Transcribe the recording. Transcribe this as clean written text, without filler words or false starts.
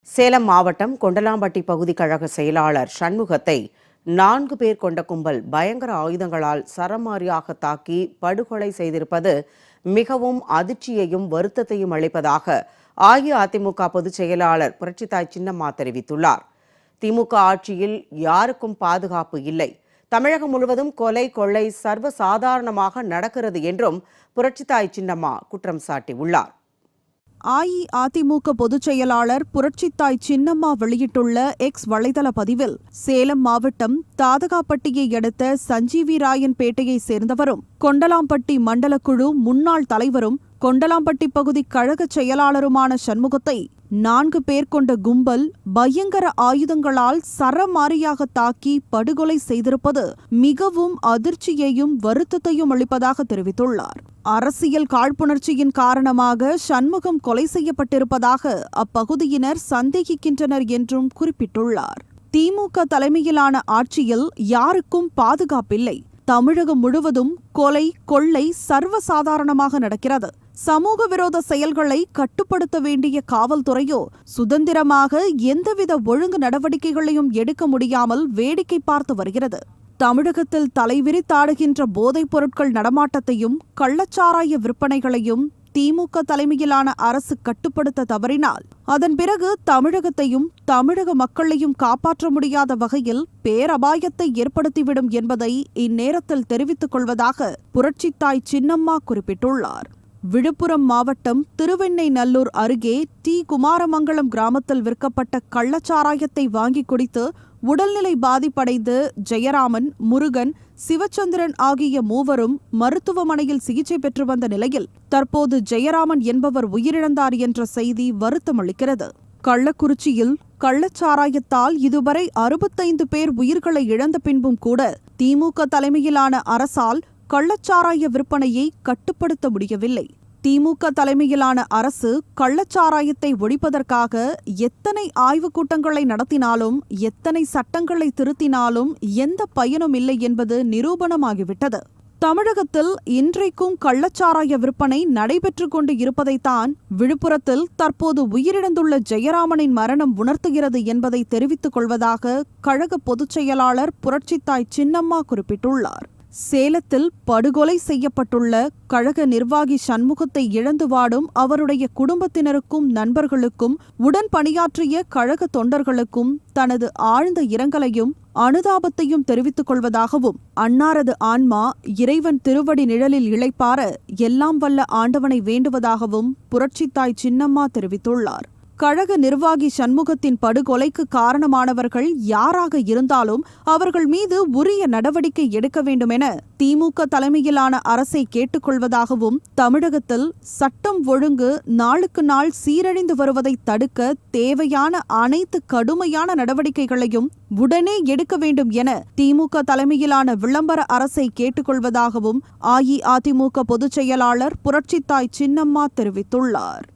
சேலம் மாவட்டம் கொண்டலாம்பட்டி பகுதி கழக செயலாளர் சண்முகத்தை 4 பேர் கொண்ட கும்பல் பயங்கர ஆயுதங்களால் சரமாரியாக தாக்கி படுகொலை செய்திருப்பது மிகவும் அதிர்ச்சியையும் வருத்தத்தையும் அளிப்பதாக அஇஅதிமுக பொதுச் செயலாளர் புரட்சித்தாய் சின்னம்மா தெரிவித்துள்ளார். திமுக ஆட்சியில் யாருக்கும் பாதுகாப்பு இல்லை, தமிழகம் முழுவதும் கொலை கொள்ளை சர்வசாதாரணமாக நடக்கிறது என்றும் புரட்சித்தாய் சின்னம்மா குற்றம் சாட்டியுள்ளார். அஇஅதிமுக பொதுச் செயலாளர் புரட்சித்தாய் சின்னம்மா வெளியிட்டுள்ள எக்ஸ் வலைதள பதிவில், சேலம் மாவட்டம் தாதகாப்பட்டியை அடுத்த சஞ்சீவிராயன்பேட்டையை சேர்ந்தவரும் கொண்டலாம்பட்டி மண்டல குழு முன்னாள் தலைவரும் கொண்டலாம்பட்டி பகுதி கழக செயலாளருமான சண்முகத்தை 4 பேர் கொண்ட கும்பல் பயங்கர ஆயுதங்களால் சரமாரியாக தாக்கி படுகொலை செய்திருப்பது மிகவும் அதிர்ச்சியையும் வருத்தத்தையும் அளிப்பதாக தெரிவித்துள்ளார். அரசியல் காழ்ப்புணர்ச்சியின் காரணமாக சண்முகம் கொலை செய்யப்பட்டிருப்பதாக அப்பகுதியினர் சந்தேகிக்கின்றனர் என்றும் குறிப்பிட்டுள்ளார். திமுக தலைமையிலான ஆட்சியில் யாருக்கும் பாதுகாப்பில்லை, தமிழகம் முழுவதும் கொலை கொள்ளை சர்வசாதாரணமாக நடக்கிறது. சமூக விரோத செயல்களை கட்டுப்படுத்த வேண்டிய காவல்துறையோ சுதந்திரமாக எந்தவித ஒழுங்கு நடவடிக்கைகளையும் எடுக்க முடியாமல் வேடிக்கை பார்த்து வருகிறது. தமிழகத்தில் தலைவிரித்தாடுகின்ற போதைப் பொருட்கள் நடமாட்டத்தையும் கள்ளச்சாராய விற்பனைகளையும் திமுக தலைமையிலான அரசு கட்டுப்படுத்த தவறினால் அதன் பிறகு தமிழகத்தையும் தமிழக மக்களையும் காப்பாற்ற முடியாத வகையில் பேரபாயத்தை ஏற்படுத்திவிடும் என்பதை இந்நேரத்தில் தெரிவித்துக் கொள்வதாக புரட்சித்தாய் சின்னம்மா குறிப்பிட்டுள்ளார். விழுப்புரம் மாவட்டம் திருவெண்ணெய்நல்லூர் அருகே டி குமாரமங்கலம் கிராமத்தில் விற்கப்பட்ட கள்ளச்சாராயத்தை வாங்கி குடித்து உடல்நிலை பாதிப்படைந்து ஜெயராமன், முருகன், சிவச்சந்திரன் ஆகிய மூவரும் மருத்துவமனையில் சிகிச்சை பெற்று வந்த நிலையில் தற்போது ஜெயராமன் என்பவர் உயிரிழந்தார் என்ற செய்தி வருத்தமளிக்கிறது. கள்ளக்குறிச்சியில் கள்ளச்சாராயத்தால் இதுவரை 65 பேர் உயிர்களை இழந்த பின்பும் கூட திமுக தலைமையிலான அரசால் கள்ளச்சாராய விற்பனையை கட்டுப்படுத்த முடியவில்லை. திமுக தலைமையிலான அரசு கள்ளச்சாராயத்தை ஒழிப்பதற்காக எத்தனை ஆய்வுக் கூட்டங்களை நடத்தினாலும் எத்தனை சட்டங்களை திருத்தினாலும் எந்த பயனும் இல்லை என்பது நிரூபணமாகிவிட்டது. தமிழகத்தில் இன்றைக்கும் கள்ளச்சாராய விற்பனை நடைபெற்றுக் கொண்டு இருப்பதைத்தான் விழுப்புரத்தில் தற்போது உயிரிழந்துள்ள ஜெயராமனின் மரணம் உணர்த்துகிறது என்பதை தெரிவித்துக் கொள்வதாக கழக பொதுச் செயலாளர் புரட்சித்தாய் சின்னம்மா குறிப்பிட்டுள்ளார். சேலத்தில் படுகொலை செய்யப்பட்டுள்ள கழக நிர்வாகி சண்முகத்தை இழந்து வாடும் அவருடைய குடும்பத்தினருக்கும் நண்பர்களுக்கும் உடன் பணியாற்றிய கழக தொண்டர்களுக்கும் தனது ஆழ்ந்த இரங்கலையும் அனுதாபத்தையும் தெரிவித்துக் கொள்வதாகவும், அன்னாரது ஆன்மா இறைவன் திருவடி நிழலில் இளைப்பார எல்லாம் வல்ல ஆண்டவனை வேண்டுவதாகவும் புரட்சித்தாய் சின்னம்மா தெரிவித்துள்ளார். கழக நிர்வாகி சண்முகத்தின் படுகொலைக்கு காரணமானவர்கள் யாராக இருந்தாலும் அவர்கள் மீது உரிய நடவடிக்கை எடுக்க வேண்டும் என திமுக தலைமையிலான அரசை கேட்டுக்கொள்வதாகவும், தமிழகத்தில் சட்டம் ஒழுங்கு நாளுக்கு நாள் சீரழிந்து வருவதை தடுக்க தேவையான அனைத்து கடுமையான நடவடிக்கைகளையும் உடனே எடுக்க வேண்டும் என திமுக தலைமையிலான விளம்பர அரசை கேட்டுக்கொள்வதாகவும் அஇஅதிமுக பொதுச் செயலாளர் புரட்சித்தாய் சின்னம்மா தெரிவித்துள்ளார்.